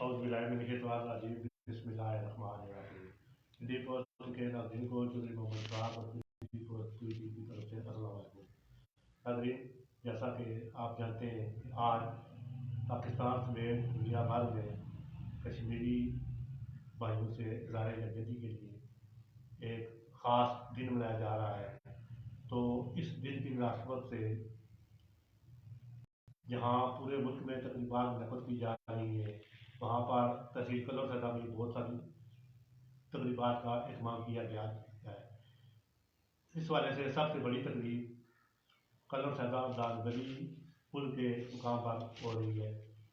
اعوذ باللہ من الشیطان الرجیم بسم اللہ الرحمن الرحیم. ہندی پوسٹ کے ناظرین کو چودھری محمد صاحب اور پی پوسٹ کی طرف سے السلام علیکم. ناظرین، جیسا کہ آپ جانتے ہیں کہ آج پاکستان سمیت دنیا بھر میں کشمیری بھائیوں سے اظہار یکجہتی کے لیے ایک خاص دن منایا جا رہا ہے. تو اس دن کی مناسبت سے جہاں پورے ملک میں تقریبات منعقد کی جا رہی ہے، وہاں پر تحصیل کلر سطح میں بہت ساری تقریبات کا اہتمام کیا گیا ہے. اس والے سے سب سے بڑی تقریب کلر سطح داد گلی پل کے مقام پر ہو رہی ہے،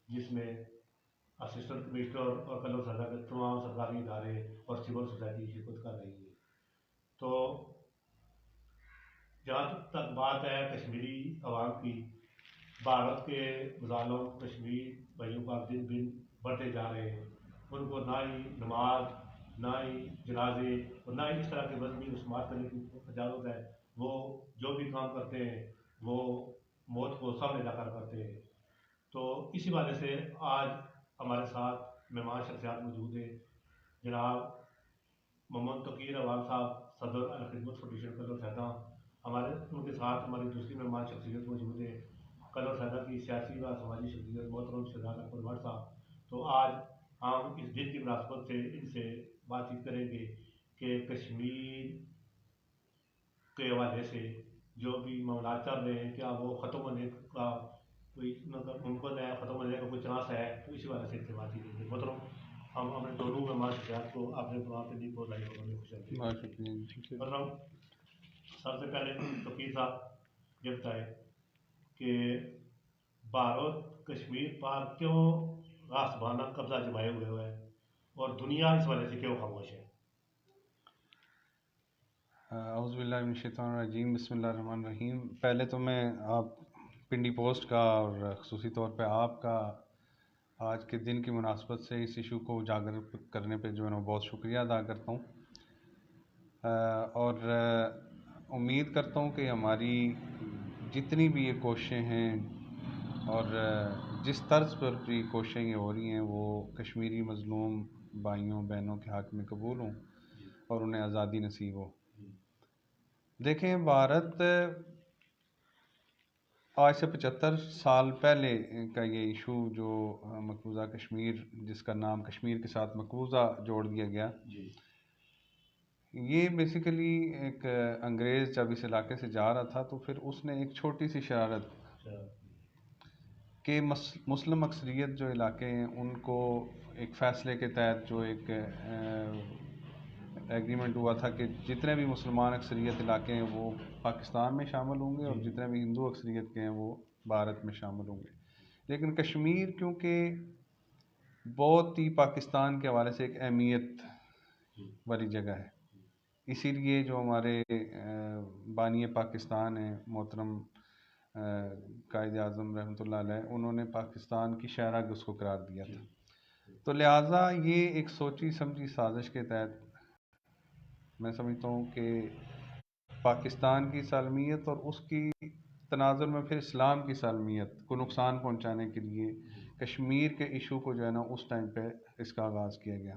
جس میں اسسٹنٹ کمشنر اور کلر سطح کے تمام سرکاری ادارے اور سول سوسائٹی شرکت کر رہی ہے. تو جہاں تک بات ہے کشمیری عوام کی، بھارت کے مظالم کشمیر بھائیوں کا دن دن بڑھتے جا رہے ہیں. ان کو نہ ہی نماز، نہ ہی جنازے اور نہ ہی اس طرح کے مذہبی رسومات کرنے کی اجازت ہے. وہ جو بھی کام کرتے ہیں وہ موت کو سامنے لا کر کرتے ہیں. تو اسی وجہ سے آج ہمارے ساتھ مہمان شخصیات موجود ہیں. جناب محمد تقیر عوام صاحب، صدر الخدمت فاؤنڈیشن کلر سیدا، ان کے ساتھ ہماری دوسری مہمان شخصیت موجود ہے کلر سیدا کی سیاسی و سماجی شخصیت محترم شہزاد اکبر بٹ صاحب. تو آج ہم اس دن کی مناسبت سے ان سے بات چیت کریں گے کہ کشمیر کے حوالے سے جو بھی معاملات چل رہے ہیں، کیا وہ ختم ہونے کا کوئی مطلب ممکن ہے، ختم ہونے کا کوئی چانس ہے. تو اسی وجہ سے ان سے بات چیت کریں گے. محترم، ہم اپنے دونوں مہمان شخصیات کو اپنے پروگرام کے لیے بہت لائق ہونے میں خوش آتے ہیں. بہت شکریہ. محترم، سب سے پہلے تقیر صاحب یہ بتائیں کہ بھارت کشمیر پر کیوں غاصبانہ قبضہ جمائے ہوئے ہے اور دنیا اس وجہ سے کیوں خاموش ہے؟ اعوذ باللہ من الشیطان الرجیم بسم اللہ الرحمن الرحیم. پہلے تو میں آپ پنڈی پوسٹ کا اور خصوصی طور پہ آپ کا آج کے دن کی مناسبت سے اس ایشو کو اجاگر کرنے پہ جو ہے نا بہت شکریہ ادا کرتا ہوں، اور امید کرتا ہوں کہ ہماری جتنی بھی یہ کوششیں ہیں اور جس طرز پر بھی کوششیں یہ ہو رہی ہیں وہ کشمیری مظلوم بھائیوں بہنوں کے حق میں قبول ہوں اور انہیں آزادی نصیب ہو. دیکھیں، بھارت آج سے 75 سال پہلے کا یہ ایشو جو مقبوضہ کشمیر، جس کا نام کشمیر کے ساتھ مقبوضہ جوڑ دیا گیا، یہ بیسیکلی ایک انگریز جب اس علاقے سے جا رہا تھا تو پھر اس نے ایک چھوٹی سی شرارت کہ مسلم اکثریت جو علاقے ہیں ان کو ایک فیصلے کے تحت جو ایک ایگریمنٹ ہوا تھا کہ جتنے بھی مسلمان اکثریت علاقے ہیں وہ پاکستان میں شامل ہوں گے اور جتنے بھی ہندو اکثریت کے ہیں وہ بھارت میں شامل ہوں گے. لیکن کشمیر کیونکہ بہت ہی پاکستان کے حوالے سے ایک اہمیت والی جگہ ہے، اسی لیے جو ہمارے بانی پاکستان ہیں محترم قائد اعظم رحمۃ اللہ علیہ، انہوں نے پاکستان کی شہرہ اس کو قرار دیا تھا. تو لہٰذا یہ ایک سوچی سمجھی سازش کے تحت میں سمجھتا ہوں کہ پاکستان کی سالمیت اور اس کی تناظر میں پھر اسلام کی سالمیت کو نقصان پہنچانے کے لیے کشمیر کے ایشو کو جو ہے نا اس ٹائم پہ اس کا آغاز کیا گیا،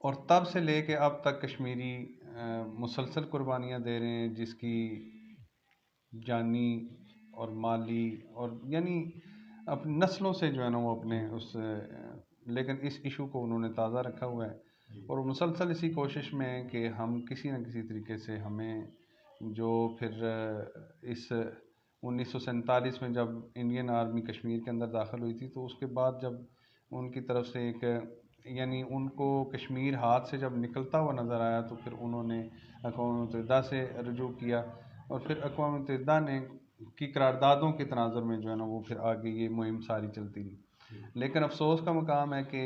اور تب سے لے کے اب تک کشمیری مسلسل قربانیاں دے رہے ہیں، جس کی جانی اور مالی اور یعنی اپنی نسلوں سے جو ہے نا وہ اپنے لیکن اس ایشو کو انہوں نے تازہ رکھا ہوا ہے اور مسلسل اسی کوشش میں ہے کہ ہم کسی نہ کسی طریقے سے ہمیں جو پھر اس 1947 میں جب انڈین آرمی کشمیر کے اندر داخل ہوئی تھی تو اس کے بعد جب ان کی طرف سے ایک یعنی ان کو کشمیر ہاتھ سے جب نکلتا ہوا نظر آیا تو پھر انہوں نے اقوام متحدہ سے رجوع کیا اور پھر اقوام متحدہ نے کی قراردادوں کے تناظر میں جو ہے نا وہ پھر آگے یہ مہم ساری چلتی رہی. لیکن افسوس کا مقام ہے کہ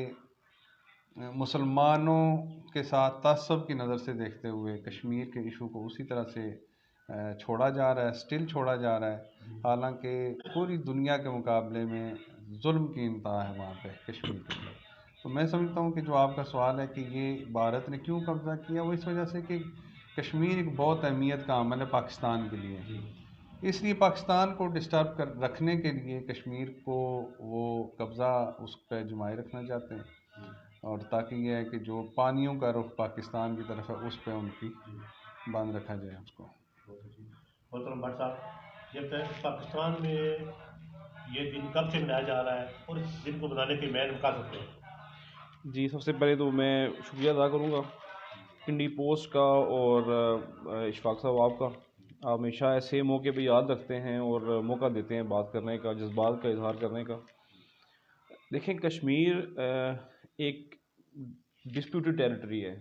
مسلمانوں کے ساتھ تعصب کی نظر سے دیکھتے ہوئے کشمیر کے ایشو کو اسی طرح سے چھوڑا جا رہا ہے، سٹل چھوڑا جا رہا ہے، حالانکہ پوری دنیا کے مقابلے میں ظلم کی انتہا ہے وہاں پہ کشمیر کے اندر. تو میں سمجھتا ہوں کہ جو آپ کا سوال ہے کہ یہ بھارت نے کیوں قبضہ کیا، وہ اس وجہ سے کہ کشمیر ایک بہت اہمیت کا عمل ہے پاکستان کے لیے. اس لیے پاکستان کو ڈسٹرب کر رکھنے کے لیے کشمیر کو وہ قبضہ اس پہ جمائے رکھنا چاہتے ہیں، اور تاکہ یہ ہے کہ جو پانیوں کا رخ پاکستان کی طرف ہے اس پہ ان کی باندھ رکھا جائے اس کو۔ محترم بٹ صاحب، جب تک پاکستان میں یہ دن کب سے منایا جا رہا ہے اور اس دن کو منانے کے مین مقاصد کیا ہے؟ جی، سب سے پہلے تو میں شکریہ ادا کروں گا انڈی پوسٹ کا اور اشفاق صاحب آپ کا۔ آپ ہمیشہ ایسے موقع پہ یاد رکھتے ہیں اور موقع دیتے ہیں بات کرنے کا، جذبات کا اظہار کرنے کا۔ دیکھیں، کشمیر ایک ڈسپیوٹڈ ٹیریٹری ہے،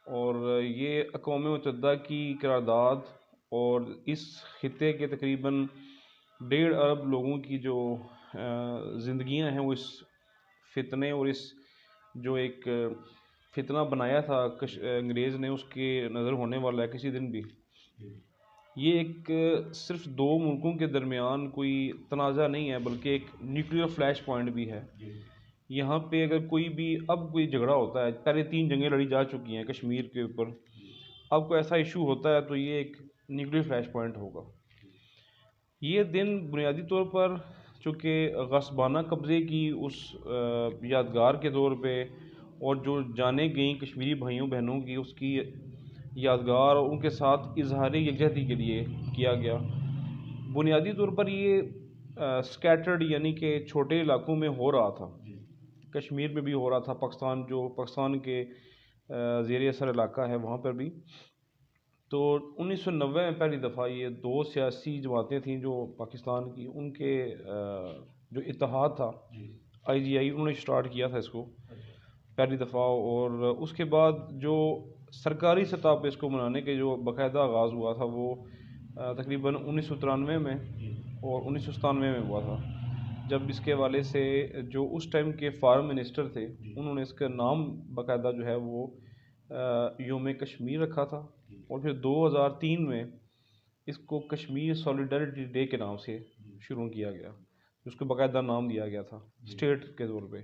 اور یہ اقوام متحدہ کی قرارداد اور اس خطے کے تقریباً 1.5 ارب لوگوں کی جو زندگیاں ہیں وہ اس فتنے اور اس جو ایک فتنہ بنایا تھا انگریز نے، اس کے نظر ہونے والا ہے کسی دن بھی۔ یہ ایک صرف 2 ملکوں کے درمیان کوئی تنازع نہیں ہے، بلکہ ایک نیوکلیئر فلیش پوائنٹ بھی ہے۔ یہاں پہ اگر اب کوئی جھگڑا ہوتا ہے، پہلے 3 جنگیں لڑی جا چکی ہیں کشمیر کے اوپر، اب کوئی ایسا ایشو ہوتا ہے تو یہ ایک نیوکلیئر فلیش پوائنٹ ہوگا۔ یہ دن بنیادی طور پر چونکہ غصبانہ قبضے کی اس یادگار کے طور پہ، اور جو جانیں گئیں کشمیری بھائیوں بہنوں کی اس کی یادگار اور ان کے ساتھ اظہار یکجہتی کے لیے کیا گیا۔ بنیادی طور پر یہ سکیٹرڈ یعنی کہ چھوٹے علاقوں میں ہو رہا تھا، کشمیر میں بھی ہو رہا تھا، پاکستان کے زیر اثر علاقہ ہے وہاں پر بھی۔ تو 1990 میں پہلی دفعہ یہ 2 سیاسی جماعتیں تھیں جو پاکستان کی، ان کے جو اتحاد تھا IGI، انہوں نے سٹارٹ کیا تھا اس کو پہلی دفعہ، اور اس کے بعد جو سرکاری سطح پہ اس کو منانے کے جو باقاعدہ آغاز ہوا تھا وہ تقریباً 1993 میں اور 1997 میں ہوا تھا، جب اس کے حوالے سے جو اس ٹائم کے فارم منسٹر تھے انہوں نے اس کا نام باقاعدہ جو ہے وہ یوم کشمیر رکھا تھا، اور پھر 2003 میں اس کو کشمیر سولیڈرٹی ڈے کے نام سے شروع کیا گیا، جس کو باقاعدہ نام دیا گیا تھا اسٹیٹ کے طور پہ۔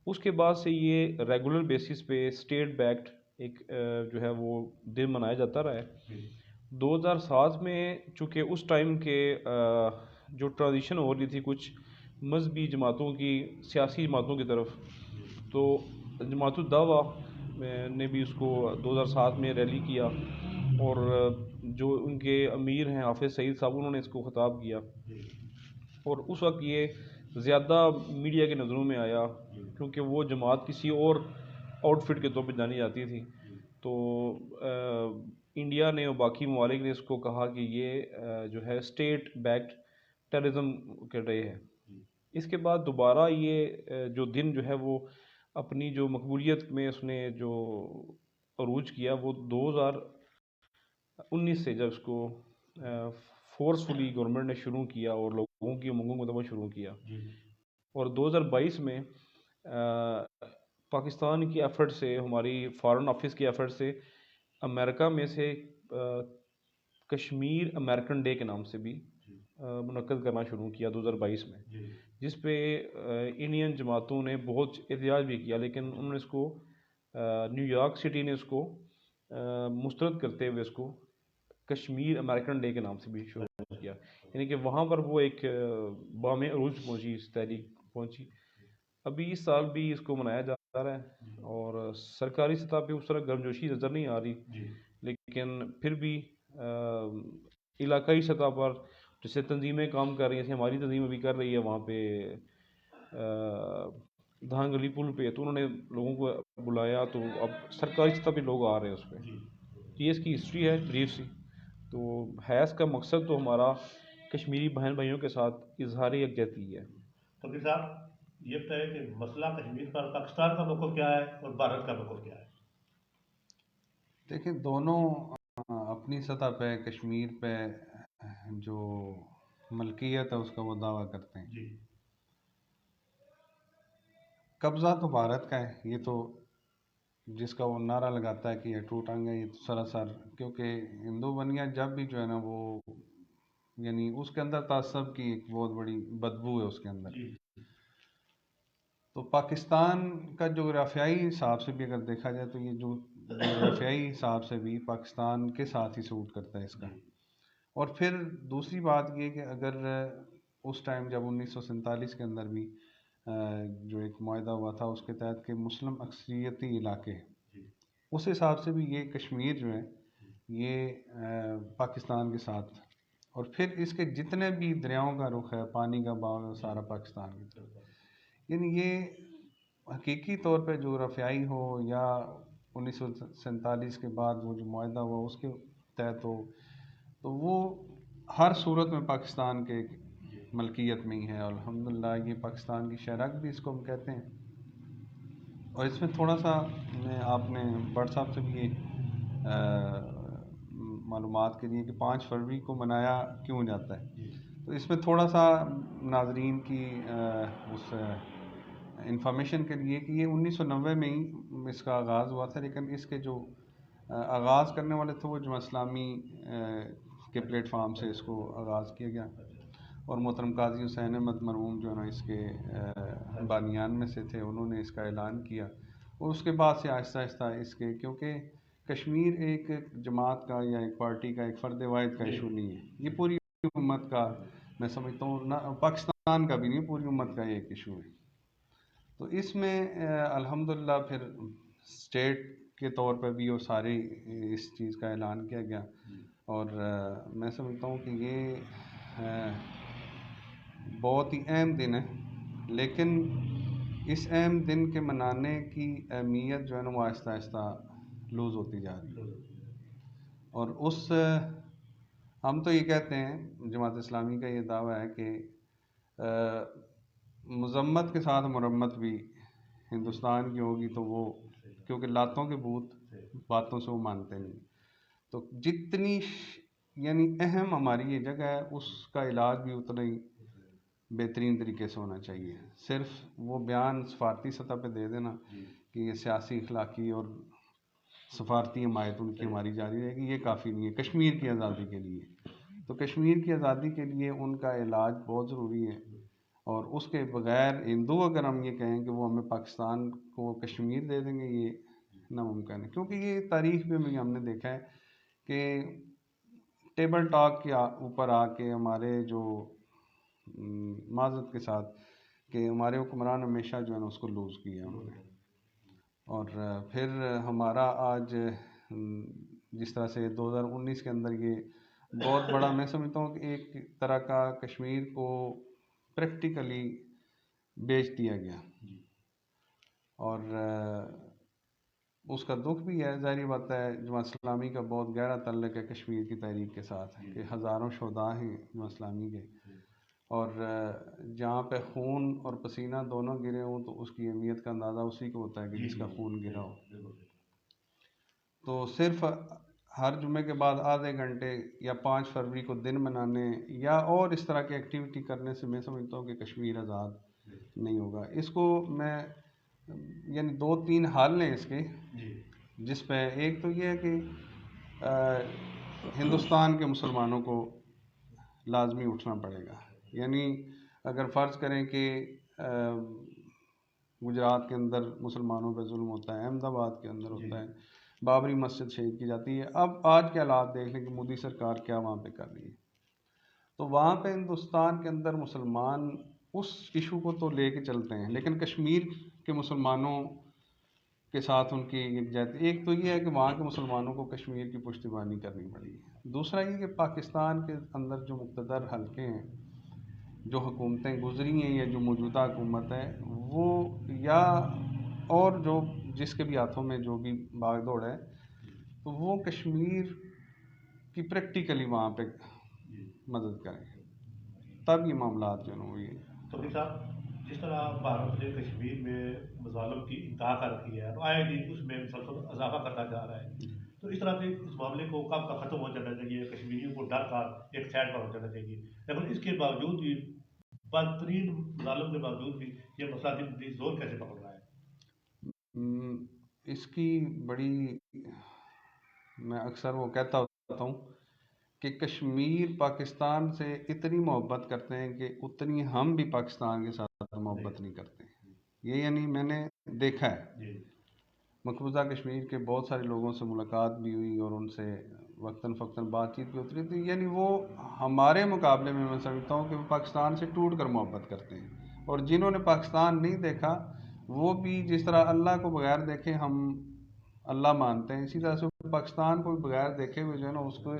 اس کے بعد سے یہ ریگولر بیسس پہ اسٹیٹ بیکڈ ایک جو ہے وہ دن منایا جاتا رہا ہے۔ 2007 میں چونکہ اس ٹائم کے جو ٹرانزیشن ہو رہی تھی کچھ مذہبی جماعتوں کی سیاسی جماعتوں کی طرف، تو جماعت الدعوہ نے بھی اس کو 2007 میں ریلی کیا، اور جو ان کے امیر ہیں حافظ سعید صاحب، انہوں نے اس کو خطاب کیا، اور اس وقت یہ زیادہ میڈیا کی نظروں میں آیا کیونکہ وہ جماعت کسی اور آؤٹ فٹ کے طور پہ جانی جاتی تھی۔ تو انڈیا نے اور باقی ممالک نے اس کو کہا کہ یہ جو ہے اسٹیٹ بیکڈ ٹیررزم کے ڈے ہے۔ اس کے بعد دوبارہ یہ جو دن جو ہے وہ اپنی جو مقبولیت میں اس نے جو عروج کیا، وہ 2019 سے جب اس کو فورسفلی گورنمنٹ نے شروع کیا اور لوگوں کی امنگوں کو مطابق شروع کیا، اور 2022 میں پاکستان کی ایفرٹ سے، ہماری فارن آفس کی ایفرٹ سے، امریکہ میں سے کشمیر امریکن ڈے کے نام سے بھی منعقد کرنا شروع کیا 2022 میں، جس پہ انڈین جماعتوں نے بہت احتجاج بھی کیا، لیکن انہوں نے اس کو نیو یارک سٹی نے اس کو مسترد کرتے ہوئے اس کو کشمیر امریکن ڈے کے نام سے بھی شروع کیا، یعنی کہ وہاں پر وہ ایک بام عروج پہنچی، اس تحریک پہنچی۔ ابھی اس سال بھی اس کو منایا جا رہا ہے، اور سرکاری سطح پہ اس طرح گرمجوشی نظر نہیں آ رہی، لیکن پھر بھی علاقائی سطح پر جیسے تنظیمیں کام کر رہی ہیں، جیسے ہماری تنظیم بھی کر رہی ہے وہاں پہ دھانگلی پل پہ، تو انہوں نے لوگوں کو بلایا، تو اب سرکاری سطح پہ لوگ آ رہے ہیں اس پہ۔ یہ اس کی ہسٹری ہے بریف سی، تو ہے اس کا مقصد تو ہمارا کشمیری بہن بھائیوں کے ساتھ اظہار یکجہتی ہے۔ تو پھر صاحب یہ بتائیں کہ مسئلہ کشمیر پر پاکستان کا موقف کیا ہے اور بھارت کا موقف کیا ہے؟ دیکھیں، دونوں اپنی سطح پہ کشمیر پہ جو ملکیت ہے اس کا وہ دعویٰ کرتے ہیں۔ قبضہ تو بھارت کا ہے، یہ تو جس کا وہ نعرہ لگاتا ہے کہ یہ ٹوٹیں گے، یہ تو سراسر، کیونکہ ہندو بنیا جب بھی جو ہے نا وہ یعنی اس کے اندر تعصب کی ایک بہت بڑی بدبو ہے اس کے اندر۔ تو پاکستان کا جغرافیائی حساب سے بھی اگر دیکھا جائے تو یہ جو جغرافیائی حساب سے بھی پاکستان کے ساتھ ہی سوٹ کرتا ہے اس کا، اور پھر دوسری بات یہ کہ اگر اس ٹائم جب 1947 کے اندر بھی جو ایک معاہدہ ہوا تھا اس کے تحت کہ مسلم اکثریتی علاقے، اس حساب سے بھی یہ کشمیر جو ہے یہ پاکستان کے ساتھ، اور پھر اس کے جتنے بھی دریاؤں کا رخ ہے، پانی کا بہاؤ سارا پاکستان کی طرف، یعنی یہ حقیقی طور پہ جغرافیائی ہو یا 1947 کے بعد وہ جو معاہدہ ہوا اس کے تحت ہو، تو وہ ہر صورت میں پاکستان کے ملکیت میں ہی ہے، اور الحمدللہ یہ پاکستان کی شہرک بھی اس کو ہم کہتے ہیں۔ اور اس میں تھوڑا سا میں آپ نے بٹ صاحب سے بھی یہ معلومات کے لیے کہ 5 فروری کو منایا کیوں جاتا ہے، تو اس میں تھوڑا سا ناظرین کی اس انفارمیشن کے لیے کہ یہ 1990 میں ہی اس کا آغاز ہوا تھا، لیکن اس کے جو آغاز کرنے والے تھے وہ جماعت اسلامی کے پلیٹ فارم سے اس کو آغاز کیا گیا، اور محترم قاضی حسین احمد مرحوم جو ہے نا اس کے بانیان میں سے تھے، انہوں نے اس کا اعلان کیا، اور اس کے بعد سے آہستہ آہستہ اس کے، کیونکہ کشمیر ایک جماعت کا یا ایک پارٹی کا ایک فرد واحد کا ایشو نہیں ہے، یہ پوری امت کا، میں سمجھتا ہوں نہ پاکستان کا بھی نہیں، پوری امت کا ایک ایشو ہے۔ تو اس میں الحمدللہ پھر اسٹیٹ کے طور پہ بھی وہ سارے اس چیز کا اعلان کیا گیا، اور میں سمجھتا ہوں کہ یہ بہت ہی اہم دن ہے، لیکن اس اہم دن کے منانے کی اہمیت جو ہے نا وہ آہستہ آہستہ لوز ہوتی جا رہی ہے، اور اس ہم تو یہ کہتے ہیں، جماعت اسلامی کا یہ دعویٰ ہے کہ مذمت کے ساتھ مرمت بھی ہندوستان کی ہوگی، تو وہ کیونکہ لاتوں کے بھوت باتوں سے وہ مانتے نہیں، تو جتنی یعنی اہم ہماری یہ جگہ ہے اس کا علاج بھی اتنا ہی بہترین طریقے سے ہونا چاہیے۔ صرف وہ بیان سفارتی سطح پہ دے دینا کہ یہ سیاسی اخلاقی اور سفارتی حمایت ان کی ہماری جاری رہے گی، یہ کافی نہیں ہے کشمیر کی آزادی کے لیے۔ تو کشمیر کی آزادی کے لیے ان کا علاج بہت ضروری ہے، اور اس کے بغیر ہندو اگر ہم یہ کہیں کہ وہ ہمیں پاکستان کو کشمیر دے دیں گے، یہ ناممکن ہے، کیونکہ یہ تاریخ میں بھی ہم نے دیکھا ہے کہ ٹیبل ٹاک کے اوپر آ کے ہمارے جو معذرت کے ساتھ کہ ہمارے حکمران ہمیشہ جو ہے نا اس کو لوز کیا انہوں نے، اور پھر ہمارا آج جس طرح سے 2019 کے اندر یہ بہت بڑا میں سمجھتا ہوں کہ ایک طرح کا کشمیر کو پریکٹیکلی بیچ دیا گیا، اور اس کا دکھ بھی ہے، ظاہری بات ہے جماعت اسلامی کا بہت گہرا تعلق ہے کشمیر کی تحریک کے ساتھ، کہ ہزاروں شہداء ہیں جماعت اسلامی کے، اور جہاں پہ خون اور پسینہ دونوں گرے ہوں تو اس کی اہمیت کا اندازہ اسی کو ہوتا ہے کہ جس کا خون گرا ہو۔ تو صرف ہر جمعے کے بعد آدھے گھنٹے یا 5 فروری کو دن منانے یا اور اس طرح کی ایکٹیویٹی کرنے سے میں سمجھتا ہوں کہ کشمیر آزاد نہیں ہوگا۔ اس کو میں یعنی 2-3 حل ہیں اس کے، جس پہ ایک تو یہ ہے کہ ہندوستان کے مسلمانوں کو لازمی اٹھنا پڑے گا، یعنی اگر فرض کریں کہ گجرات کے اندر مسلمانوں پہ ظلم ہوتا ہے، احمد آباد کے اندر ہوتا ہے، بابری مسجد شہید کی جاتی ہے، اب آج کے حالات دیکھ لیں کہ مودی سرکار کیا وہاں پہ کر رہی ہے، تو وہاں پہ ہندوستان کے اندر مسلمان اس ایشو کو تو لے کے چلتے ہیں، لیکن کشمیر کے مسلمانوں کے ساتھ ان کی ایک تو یہ ہے کہ وہاں کے مسلمانوں کو کشمیر کی پشتیبانی کرنی پڑے گی، دوسرا یہ کہ پاکستان کے اندر جو مقتدر حلقے ہیں، جو حکومتیں گزری ہیں یا جو موجودہ حکومت ہے، وہ یا اور جو جس کے بھی ہاتھوں میں جو بھی بھاگ دوڑ ہے، تو وہ کشمیر کی پریکٹیکلی وہاں پہ مدد کریں، تب یہ معاملات جو ہے یہ۔ تو صاحب جس طرح بھارت نے کشمیر میں مظالم کی انتہا کر رکھی ہے، تو آئے دن اس میں مسلسل اضافہ کرتا جا رہا ہے، تو اس طرح سے اس معاملے کو کب کا ختم ہو جانا چاہیے، کشمیریوں کو ڈر کر ایک سائڈ پر ہو جانا چاہیے، لیکن اس کے باوجود بھی بدترین مظالم کے باوجود بھی یہ مسئلہ دن زور کیسے پکڑ رہا ہے؟ اس کی بڑی میں اکثر وہ کہتا ہوتا ہوں کہ کشمیر پاکستان سے اتنی محبت کرتے ہیں کہ اتنی ہم بھی پاکستان کے ساتھ محبت نہیں کرتے، یہ یعنی میں نے دیکھا ہے، مقبوضہ کشمیر کے بہت سارے لوگوں سے ملاقات بھی ہوئی اور ان سے وقتاً فوقتاً بات چیت بھی ہوتی رہی تھی. یعنی وہ ہمارے مقابلے میں سمجھتا ہوں کہ وہ پاکستان سے ٹوٹ کر محبت کرتے ہیں, اور جنہوں نے پاکستان نہیں دیکھا وہ بھی جس طرح اللہ کو بغیر دیکھے ہم اللہ مانتے ہیں, اسی طرح سے پاکستان کو بغیر دیکھے ہوئے جو ہے نا اس کو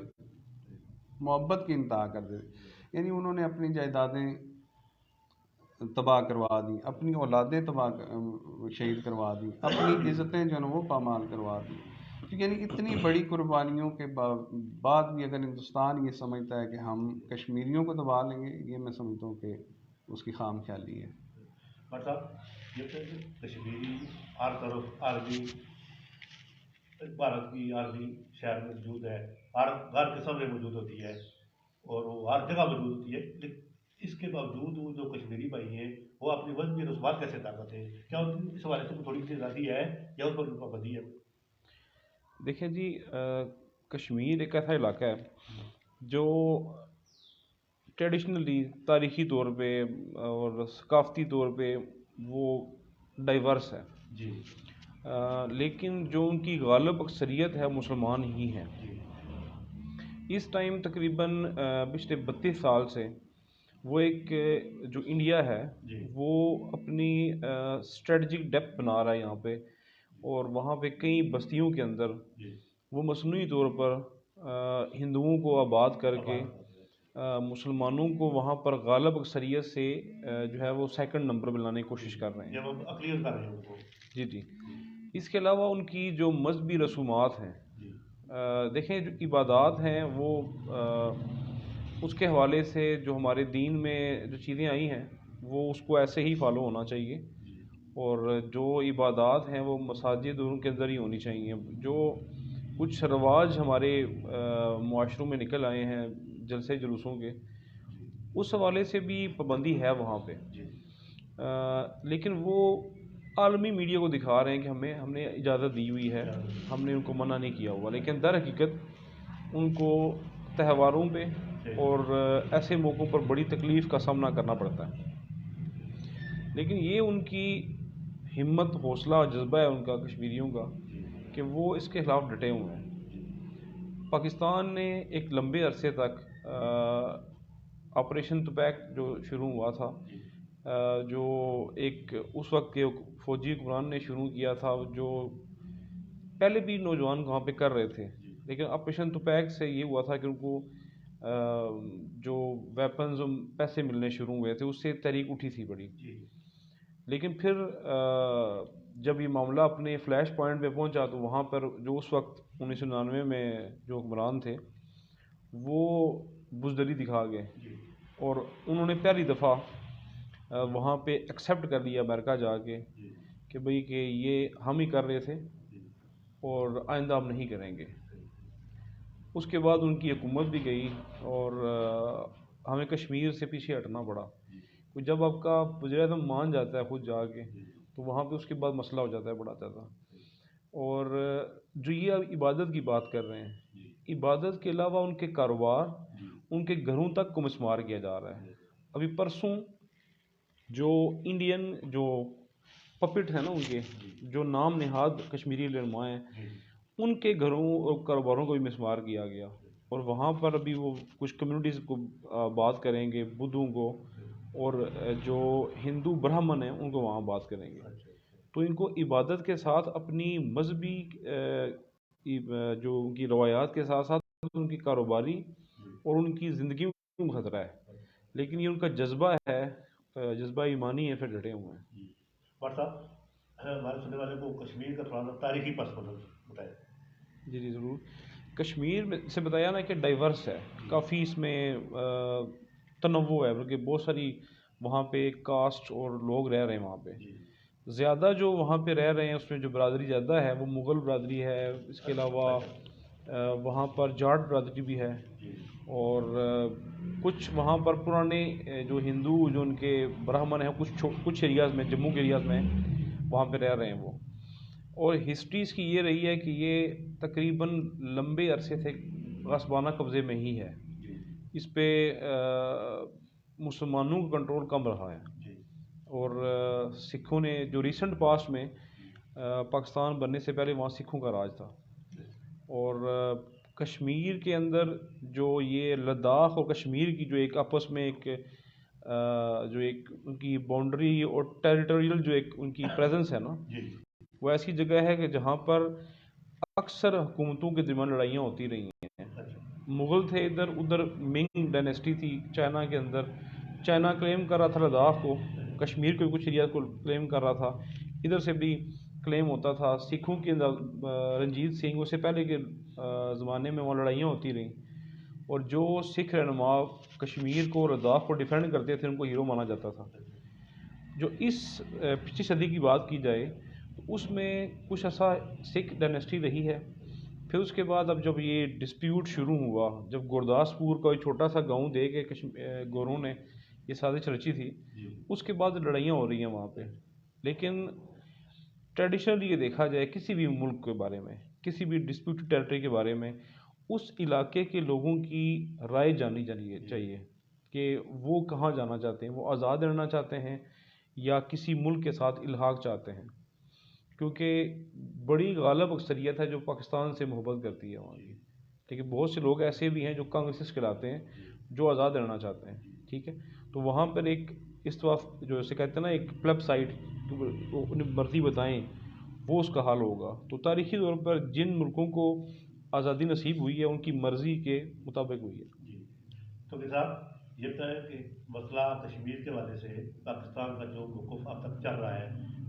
محبت کی انتہا کر دیتے. یعنی انہوں نے اپنی جائیدادیں تباہ کروا دیں, اپنی اولادیں شہید کروا دیں, اپنی عزتیں جو ہیں وہ پامال کروا دیں. یعنی اتنی بڑی قربانیوں کے بعد بھی اگر ہندوستان یہ سمجھتا ہے کہ ہم کشمیریوں کو دبا لیں گے, یہ میں سمجھتا ہوں کہ اس کی خام خیالی ہے. مطلب یہ کہ کشمیری ہر طرف عربی بھارت کی عربی شہر میں موجود ہے, ہر قسم میں موجود ہوتی ہے اور وہ ہر جگہ موجود ہوتی ہے, لیکن اس کے باوجود وہ جو کشمیری بھائی ہیں وہ اپنی مذہبی رسومات کیسے ادا کرتے ہیں؟ کیا اس حوالے سے تھوڑی سی آزادی ہے یا اس پر پابندی ہے؟ دیکھیں جی, کشمیر ایک ایسا علاقہ ہے جو ٹریڈیشنلی تاریخی طور پہ اور ثقافتی طور پہ وہ ڈائیورس ہے, جی, لیکن جو ان کی غالب اکثریت ہے مسلمان ہی ہیں. اس ٹائم تقریباً پچھلے 32 سال سے وہ ایک جو انڈیا ہے وہ اپنی اسٹریٹجک ڈیپتھ بنا رہا ہے یہاں پہ, اور وہاں پہ کئی بستیوں کے اندر وہ مصنوعی طور پر ہندوؤں کو آباد کر کے مسلمانوں کو وہاں پر غالب اکثریت سے جو ہے وہ سیکنڈ نمبر پہ لانے کی کوشش کر رہے ہیں. اقلیت کر رہے ہیں ان کو. جی. اس کے علاوہ ان کی جو مذہبی رسومات ہیں, دیکھیں جو عبادات ہیں وہ اس کے حوالے سے جو ہمارے دین میں جو چیزیں آئی ہیں وہ اس کو ایسے ہی فالو ہونا چاہیے, اور جو عبادات ہیں وہ مساجد ان کے اندر ہی ہونی چاہیے. جو کچھ رواج ہمارے معاشروں میں نکل آئے ہیں جلسے جلوسوں کے, اس حوالے سے بھی پابندی ہے وہاں پہ, لیکن وہ عالمی میڈیا کو دکھا رہے ہیں کہ ہم نے اجازت دی ہوئی ہے, ہم نے ان کو منع نہیں کیا ہوا, لیکن در حقیقت ان کو تہواروں پہ اور ایسے موقعوں پر بڑی تکلیف کا سامنا کرنا پڑتا ہے. لیکن یہ ان کی ہمت, حوصلہ اور جذبہ ہے ان کا کشمیریوں کا کہ وہ اس کے خلاف ڈٹے ہوئے ہیں. پاکستان نے ایک لمبے عرصے تک آپریشن توپیک جو شروع ہوا تھا, جو ایک اس وقت کے فوجی حکمران نے شروع کیا تھا, جو پہلے بھی نوجوان وہاں پہ کر رہے تھے, لیکن آپریشن توپیک سے یہ ہوا تھا کہ ان کو جو ویپنز پیسے ملنے شروع ہوئے تھے اس سے تحریک اٹھی تھی بڑی. لیکن پھر جب یہ معاملہ اپنے فلیش پوائنٹ پہ پہنچا تو وہاں پر جو اس وقت 1999 میں جو حکمران تھے وہ بزدلی دکھا گئے, اور انہوں نے پہلی دفعہ وہاں پہ ایکسیپٹ کر لیا امریکہ جا کے کہ بھئی کہ یہ ہم ہی کر رہے تھے اور آئندہ ہم نہیں کریں گے. اس کے بعد ان کی حکومت بھی گئی اور ہمیں کشمیر سے پیچھے ہٹنا پڑا. جب آپ کا وزیر اعظم مان جاتا ہے خود جا کے تو وہاں پہ اس کے بعد مسئلہ ہو جاتا ہے بڑا زیادہ. اور جو یہ اب عبادت کی بات کر رہے ہیں, عبادت کے علاوہ ان کے کاروبار, ان کے گھروں تک کو مسمار کیا جا رہا ہے. ابھی پرسوں جو انڈین جو پپٹ ہیں نا, ان کے جو نام نہاد کشمیری رہنما ہیں, ان کے گھروں اور کاروباروں کو بھی مسمار کیا گیا, اور وہاں پر ابھی وہ کچھ کمیونٹیز کو بات کریں گے, بدھوں کو, اور جو ہندو برہمن ہیں ان کو وہاں بات کریں گے. تو ان کو عبادت کے ساتھ اپنی مذہبی جو ان کی روایات کے ساتھ ساتھ ان کی کاروباری اور ان کی زندگیوں کو خطرہ ہے, لیکن یہ ان کا جذبہ ہے, جذبہ ایمانی ہے, پھر ڈٹے ہوئے ہیں. صاحب ہمارے سننے والے کو کشمیر کا تھوڑا سا تاریخی پس منظر بتائیں. جی ضرور. کشمیر میں سے بتایا نا کہ ڈائیورس ہے, کافی اس میں تنوع ہے, بلکہ بہت ساری وہاں پہ کاسٹ اور لوگ رہ رہے ہیں وہاں پہ. زیادہ جو وہاں پہ رہ رہے ہیں اس میں جو برادری زیادہ ہے وہ مغل برادری ہے. اس کے علاوہ وہاں پر جاٹ برادری بھی ہے, اور کچھ وہاں پر پرانے جو ہندو جو ان کے برہمن ہیں کچھ ایریاز میں, جموں کے ایریاز میں وہاں پہ رہ رہے ہیں وہ. اور ہسٹری اس کی یہ رہی ہے کہ یہ تقریباً لمبے عرصے سے غصبانہ قبضے میں ہی ہے. اس پہ مسلمانوں کا کنٹرول کم رہا ہے, اور سکھوں نے جو ریسنٹ پاسٹ میں پاکستان بننے سے پہلے وہاں سکھوں کا راج تھا، اور کشمیر کے اندر جو یہ لداخ اور کشمیر کی جو ایک آپس میں ایک جو ایک ان کی باؤنڈری اور ٹیریٹوریل جو ایک ان کی پریزنس ہے نا، وہ ایسی جگہ ہے کہ جہاں پر اکثر حکومتوں کے درمیان لڑائیاں ہوتی رہی ہیں۔ مغل تھے ادھر، ادھر منگ ڈائنیسٹی تھی چائنا کے اندر، چائنا کلیم کر رہا تھا لداخ کو، کشمیر کے کچھ ایریا کو کلیم کر رہا تھا، ادھر سے بھی کلیم ہوتا تھا۔ سکھوں کے رنجیت سنگھ، اس سے پہلے کے زمانے میں وہاں لڑائیاں ہوتی رہیں، اور جو سکھ رہنما کشمیر کو اور لداخ کو ڈیفینڈ کرتے تھے ان کو ہیرو مانا جاتا تھا۔ جو اس پچھلی صدی کی بات کی جائے تو اس میں کچھ ایسا سکھ ڈائنیسٹی رہی ہے۔ پھر اس کے بعد اب جب یہ ڈسپیوٹ شروع ہوا، جب گورداسپور کا ایک چھوٹا سا گاؤں دے کے گوروں نے یہ سازش رچی تھی، اس کے بعد لڑائیاں ہو رہی ہیں وہاں پہ۔ لیکن ٹریڈیشنلی یہ دیکھا جائے کسی بھی ملک کے بارے میں، کسی بھی ڈسپیوٹڈ ٹیریٹری کے بارے میں، اس علاقے کے لوگوں کی رائے جانی چاہیے کہ وہ کہاں جانا چاہتے ہیں، وہ آزاد رہنا چاہتے ہیں یا کسی ملک کے ساتھ الحاق چاہتے ہیں، کیونکہ بڑی غالب اکثریت ہے جو پاکستان سے محبت کرتی ہے وہاں کی، لیکن بہت سے لوگ ایسے بھی ہیں جو کانگریسس کہلاتے ہیں جو آزاد رہنا چاہتے ہیں، ٹھیک ہے۔ تو وہاں پر ایک اس طرف جو اسے کہتے ہیں نا ایک پلب سائڈ، انہیں مرضی بتائیں وہ اس کا حال ہوگا۔ تو تاریخی طور پر جن ملکوں کو آزادی نصیب ہوئی ہے ان کی مرضی کے مطابق ہوئی ہے۔ تو صاحب یہ بتائیں کہ مسئلہ کشمیر کے حوالے سے پاکستان کا جو موقف اب تک چل رہا ہے،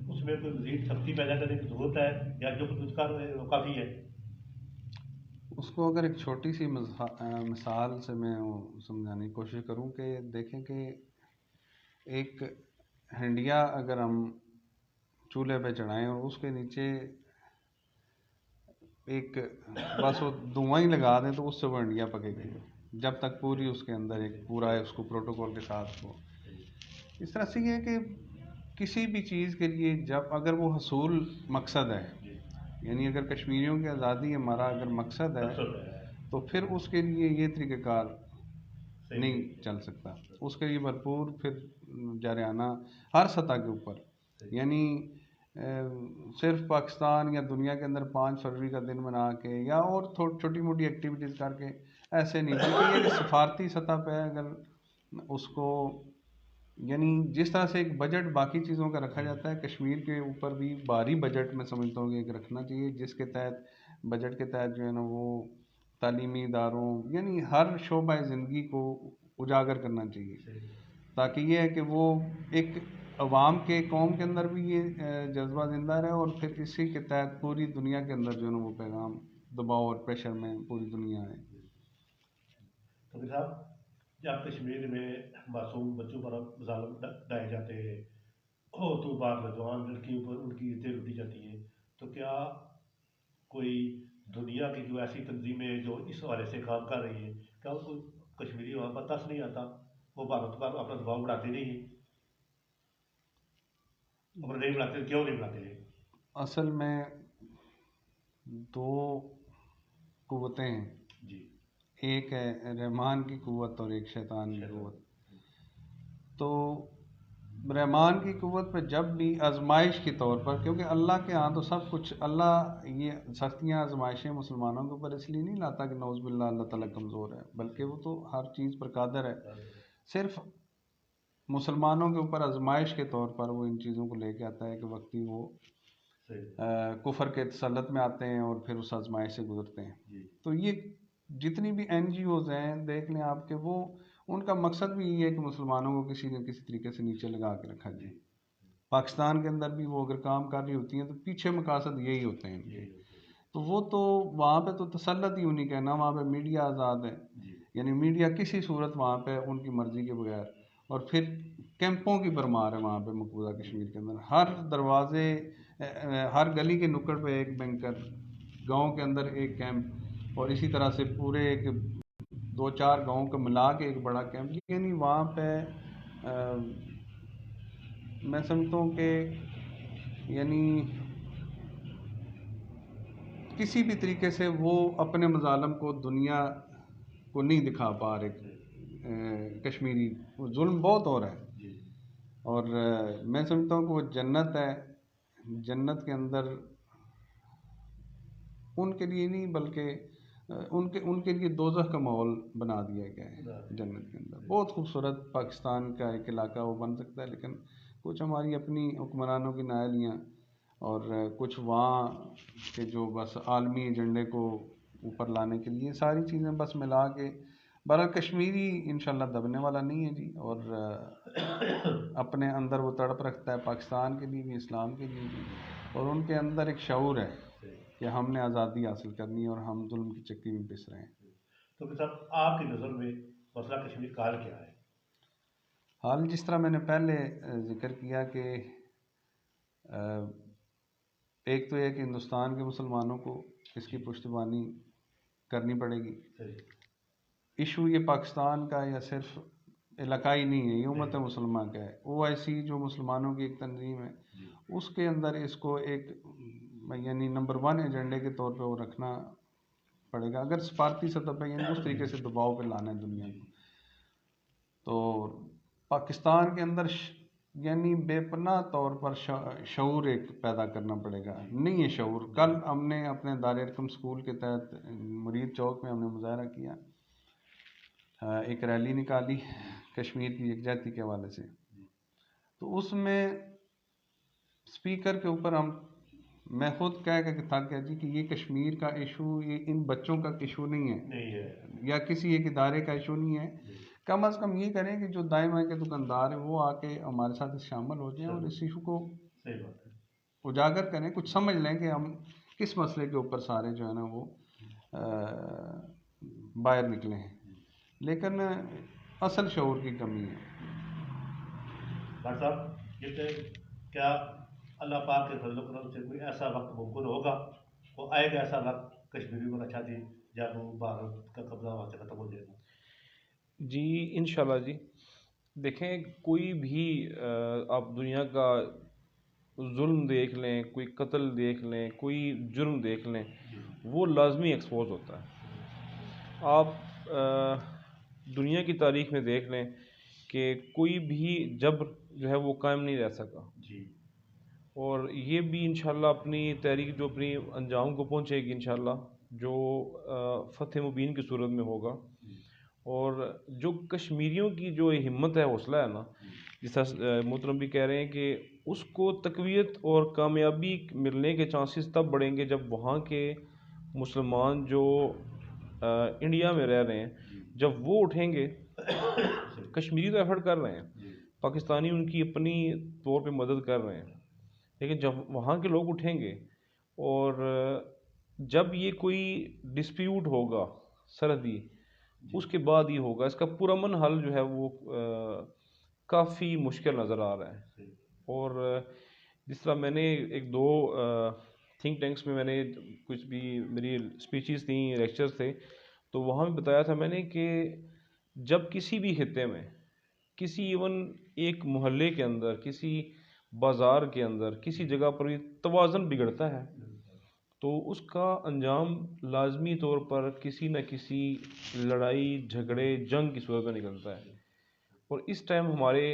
اس میں کوئی مزید سختی پیدا کرنے کی ضرورت ہے یا جو کچھ اس کا وہ کافی ہے؟ اس کو اگر ایک چھوٹی سی مثال سے میں سمجھانے کی کوشش کروں کہ دیکھیں کہ ایک ہنڈیا اگر ہم چولہے پہ چڑھائیں اور اس کے نیچے ایک بس وہ دھواں ہی لگا دیں تو اس سے وہ ہنڈیا پکے گی، جب تک پوری اس کے اندر ایک پورا اس کو پروٹوکول کے ساتھ ہو۔ اس طرح سے یہ ہے کہ کسی بھی چیز کے لیے جب اگر وہ حصول مقصد ہے، یعنی اگر کشمیریوں کی آزادی ہمارا اگر مقصد ہے تو پھر اس کے لیے یہ طریقہ کار نہیں چل سکتا، اس کے لیے بھرپور پھر جارحانہ ہر سطح کے اوپر، یعنی صرف پاکستان یا دنیا کے اندر 5 فروری کا دن بنا کے یا اور چھوٹی موٹی ایکٹیویٹیز کر کے ایسے نہیں، بلکہ یہ سفارتی سطح پہ اگر اس کو، یعنی جس طرح سے ایک بجٹ باقی چیزوں کا رکھا جاتا ہے، کشمیر کے اوپر بھی بھاری بجٹ میں سمجھتا ہوں کہ ایک رکھنا چاہیے، جس کے تحت بجٹ کے تحت جو ہے نا وہ تعلیمی اداروں یعنی ہر شعبہ زندگی کو اجاگر کرنا چاہیے، تاکہ یہ ہے کہ وہ ایک عوام کے قوم کے اندر بھی یہ جذبہ زندہ رہے اور پھر اسی کے تحت پوری دنیا کے اندر جو ہے نا وہ پیغام دباؤ اور پریشر میں پوری دنیا ہے۔ تو صاحب جب کشمیر میں معصوم بچوں پر ظالم ڈھائے جاتے ہیں، عورتوں پر، نوجوان لڑکیوں پر ان کی عزتیں لوٹی جاتی ہیں، تو کیا کوئی دنیا کی جو ایسی تنظیمیں جو اس حوالے سے کام کر رہی ہیں، کیا ان کو کشمیری وہاں پر ترس نہیں آتا؟ وہ بھارت پر اپنا دباؤ بڑھاتے نہیں ہیں؟ اگر نہیں بڑھاتے کیوں نہیں بڑھاتے ہیں؟ اصل میں 2 قوتیں ہیں، جی، ایک ہے رحمان کی قوت اور ایک شیطان کی قوت۔ تو رحمان کی قوت پہ جب بھی آزمائش کے طور پر، کیونکہ اللہ کے ہاں تو سب کچھ، اللہ یہ سختیاں آزمائشیں مسلمانوں کے اوپر اس لیے نہیں لاتا کہ نعوذ باللہ اللہ تعالیٰ کمزور ہے، بلکہ وہ تو ہر چیز پر قادر ہے، صرف مسلمانوں کے اوپر آزمائش کے طور پر وہ ان چیزوں کو لے کے آتا ہے کہ وقتی وہ کفر کے تسلط میں آتے ہیں اور پھر اس آزمائش سے گزرتے ہیں۔ تو یہ جتنی بھی NGOs ہیں دیکھ لیں آپ، کہ وہ ان کا مقصد بھی یہ ہے کہ مسلمانوں کو کسی نہ کسی طریقے سے نیچے لگا کے رکھا جائے۔ پاکستان کے اندر بھی وہ اگر کام کر رہی ہوتی ہیں تو پیچھے مقاصد یہی ہوتے ہیں، تو وہ تو وہاں پہ تو تسلط ہی انہیں کا، نہ وہاں پہ میڈیا آزاد ہے، یعنی میڈیا کسی صورت وہاں پہ ان کی مرضی کے بغیر، اور پھر کیمپوں کی بھرمار ہے وہاں پہ مقبوضہ کشمیر کے اندر، ہر دروازے، ہر گلی کے نکڑ پہ ایک بینکر، گاؤں کے اندر ایک کیمپ، اور اسی طرح سے پورے ایک 2-4 گاؤں کو ملا کے ایک بڑا کیمپ، یعنی وہاں پہ میں سمجھتا ہوں کہ یعنی کسی بھی طریقے سے وہ اپنے مظالم کو دنیا کو نہیں دکھا پا رہے، کشمیری ظلم بہت ہو رہا ہے، اور میں سمجھتا ہوں کہ وہ جنت ہے جنت کے اندر ان کے لیے نہیں بلکہ ان کے لیے دوزخ کا ماحول بنا دیا گیا ہے جنت کے اندر. بہت خوبصورت پاکستان کا ایک علاقہ وہ بن سکتا ہے، لیکن کچھ ہماری اپنی حکمرانوں کی نااہلیاں اور کچھ وہاں کے جو بس عالمی ایجنڈے کو اوپر لانے کے لیے ساری چیزیں بس ملا کے. برحال کشمیری انشاءاللہ دبنے والا نہیں ہے جی، اور اپنے اندر وہ تڑپ رکھتا ہے پاکستان کے لیے بھی، اسلام کے لیے بھی، اور ان کے اندر ایک شعور ہے کہ ہم نے آزادی حاصل کرنی ہے اور ہم ظلم کی چکی میں پس رہے ہیں. تو پھر صاحب آپ کی نظر میں مسئلہ کشمیر کا حل کیا ہے؟ حال جس طرح میں نے پہلے ذکر کیا کہ ایک تو یہ کہ ہندوستان کے مسلمانوں کو اس کی پشتیبانی کرنی پڑے گی. ایشو یہ پاکستان کا یا صرف علاقائی نہیں ہے، یہ امت مسلمہ کا ہے. OIC جو مسلمانوں کی ایک تنظیم ہے، اس کے اندر اس کو ایک یعنی نمبر 1 ایجنڈے کے طور پہ وہ رکھنا پڑے گا اگر سفارتی سطح پہ یعنی اس طریقے سے دباؤ پہ لانا ہے دنیا کو. تو پاکستان کے اندر یعنی بے پناہ طور پر شعور ایک پیدا کرنا پڑے گا. نہیں ہے شعور. کل ہم نے اپنے دارالحکم اسکول کے تحت مرید چوک میں ہم نے مظاہرہ کیا، ایک ریلی نکالی کشمیر کی یکجہتی کے حوالے سے. تو اس میں اسپیکر کے اوپر میں خود کہہ کہ تھا کہ جی کہ یہ کشمیر کا ایشو یہ ان بچوں کا ایشو نہیں ہے یا کسی ایک ادارے کا ایشو نہیں ہے. کم از کم یہ کریں کہ جو دائیں بائیں کے دکاندار ہیں وہ آ کے ہمارے ساتھ شامل ہو جائیں اور اس ایشو کو اجاگر کریں، کچھ سمجھ لیں کہ ہم کس مسئلے کے اوپر سارے جو ہے نا وہ باہر نکلے ہیں. لیکن اصل شعور کی کمی ہے. ڈاکٹر صاحب یہ کیا اللہ پاک کے فضل و کرم سے کوئی ایسا وقت ممکن ہوگا، وہ آئے گا ایسا وقت کشمیری کو اچھا دی جب وہ بھارت کا قبضہ وہاں سے ختم ہو جائے گا؟ جی انشاءاللہ جی. دیکھیں کوئی بھی آپ دنیا کا ظلم دیکھ لیں، کوئی قتل دیکھ لیں، کوئی جرم دیکھ لیں، وہ لازمی ایکسپوز ہوتا ہے. آپ دنیا کی تاریخ میں دیکھ لیں کہ کوئی بھی جبر جو ہے وہ قائم نہیں رہ سکا. جی. اور یہ بھی انشاءاللہ اپنی تحریک جو اپنی انجام کو پہنچے گی انشاءاللہ، جو فتح مبین کی صورت میں ہوگا. اور جو کشمیریوں کی جو ہمت ہے، حوصلہ ہے نا، جس طرح محترم بھی کہہ رہے ہیں کہ اس کو تقویت اور کامیابی ملنے کے چانسز تب بڑھیں گے جب وہاں کے مسلمان جو انڈیا میں رہ رہے ہیں جب وہ اٹھیں گے. کشمیری تو ایفرٹ کر رہے ہیں، پاکستانی ان کی اپنی طور پہ مدد کر رہے ہیں، لیکن جب وہاں کے لوگ اٹھیں گے اور جب یہ کوئی ڈسپیوٹ ہوگا سرحدی، اس کے بعد یہ ہوگا. اس کا پرامن حل جو ہے وہ کافی مشکل نظر آ رہا ہے. اور جس طرح میں نے ایک دو تھنک ٹینکس میں میں نے کچھ بھی میری اسپیچز تھیں، لیکچرز تھے، تو وہاں بھی بتایا تھا میں نے کہ جب کسی بھی خطے میں، کسی ایون ایک محلے کے اندر، کسی بازار کے اندر، کسی جگہ پر یہ توازن بگڑتا ہے تو اس کا انجام لازمی طور پر کسی نہ کسی لڑائی جھگڑے جنگ کی صورت میں نکلتا ہے. اور اس ٹائم ہمارے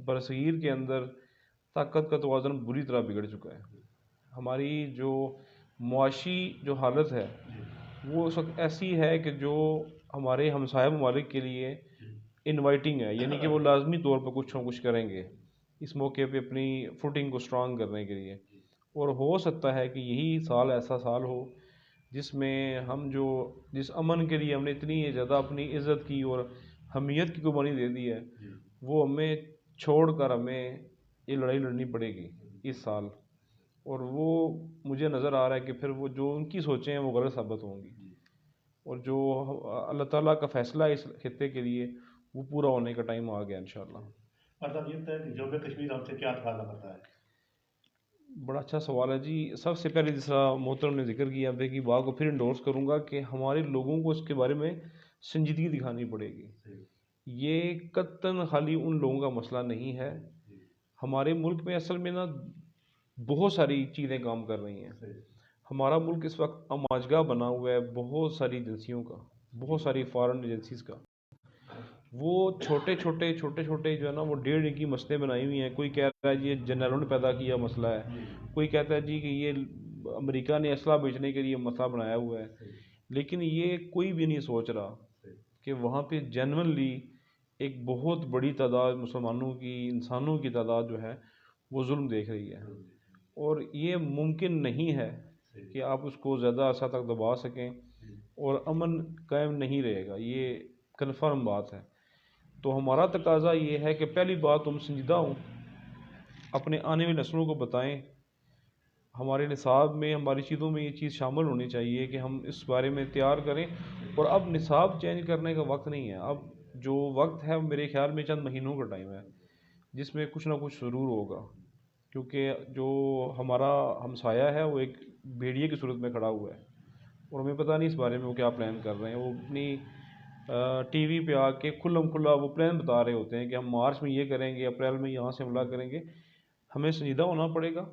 برصغیر کے اندر طاقت کا توازن بری طرح بگڑ چکا ہے. ہماری جو معاشی جو حالت ہے وہ اس وقت ایسی ہے کہ جو ہمارے ہمسایہ ممالک کے لیے انوائٹنگ ہے، یعنی کہ وہ لازمی طور پر کچھ نہ کچھ کریں گے اس موقع پہ اپنی فوٹنگ کو اسٹرانگ کرنے کے لیے. اور ہو سکتا ہے کہ یہی سال ایسا سال ہو جس میں ہم جس امن کے لیے ہم نے اتنی زیادہ اپنی عزت کی اور حمیت کی قربانی دے دی ہے، وہ ہمیں چھوڑ کر ہمیں یہ لڑائی لڑنی پڑے گی اس سال. اور وہ مجھے نظر آ رہا ہے کہ پھر وہ جو ان کی سوچیں ہیں وہ غلط ثابت ہوں گی، اور جو اللہ تعالیٰ کا فیصلہ ہے اس خطے کے لیے وہ پورا ہونے کا ٹائم آ گیا انشاءاللہ. مطلب یہ ہے کہ جنوبی کشمیر ہم سے کیا تقاضا کرتا ہے؟ بڑا اچھا سوال ہے جی. سب سے پہلے جس طرح محترم نے ذکر کیا بے کی بات کو پھر انڈورس کروں گا کہ ہمارے لوگوں کو اس کے بارے میں سنجیدگی دکھانی پڑے گی. یہ قطعاً خالی ان لوگوں کا مسئلہ نہیں ہے. ہمارے ملک میں اصل میں نا بہت ساری چیزیں کام کر رہی ہیں. ہمارا ملک اس وقت اماجگاہ بنا ہوا ہے بہت ساری ایجنسیوں کا، بہت ساری فارن ایجنسیز کا. وہ چھوٹے چھوٹے جو ہے نا وہ 1.5 کی مسئلے بنائی ہوئی ہیں. کوئی کہہ رہا ہے جی یہ جنرلوں نے پیدا کیا مسئلہ ہے, کوئی کہتا ہے جی کہ یہ امریکہ نے اسلحہ بیچنے کے لیے مسئلہ بنایا ہوا ہے. لیکن یہ کوئی بھی نہیں سوچ رہا کہ وہاں پہ جینونلی ایک بہت بڑی تعداد مسلمانوں کی, انسانوں کی تعداد جو ہے وہ ظلم دیکھ رہی ہے, اور یہ ممکن نہیں ہے کہ آپ اس کو زیادہ عرصہ تک دبا سکیں اور امن قائم نہیں رہے گا. یہ کنفرم بات ہے. تو ہمارا تقاضا یہ ہے کہ پہلی بات تم سنجیدہ ہوں, اپنے آنے والی نسلوں کو بتائیں. ہمارے نصاب میں, ہماری چیزوں میں یہ چیز شامل ہونی چاہیے کہ ہم اس بارے میں تیار کریں. اور اب نصاب چینج کرنے کا وقت نہیں ہے. اب جو وقت ہے میرے خیال میں چند مہینوں کا ٹائم ہے جس میں کچھ نہ کچھ ضرور ہوگا, کیونکہ جو ہمارا ہمسایہ ہے وہ ایک بھیڑیے کی صورت میں کھڑا ہوا ہے, اور ہمیں پتہ نہیں اس بارے میں وہ کیا پلان کر رہے ہیں. وہ اپنی ٹی وی پہ آ کے کھلم کھلا وہ پلان بتا رہے ہوتے ہیں کہ ہم مارچ میں یہ کریں گے, اپریل میں یہاں سے حملہ کریں گے. ہمیں سنجیدہ ہونا پڑے گا.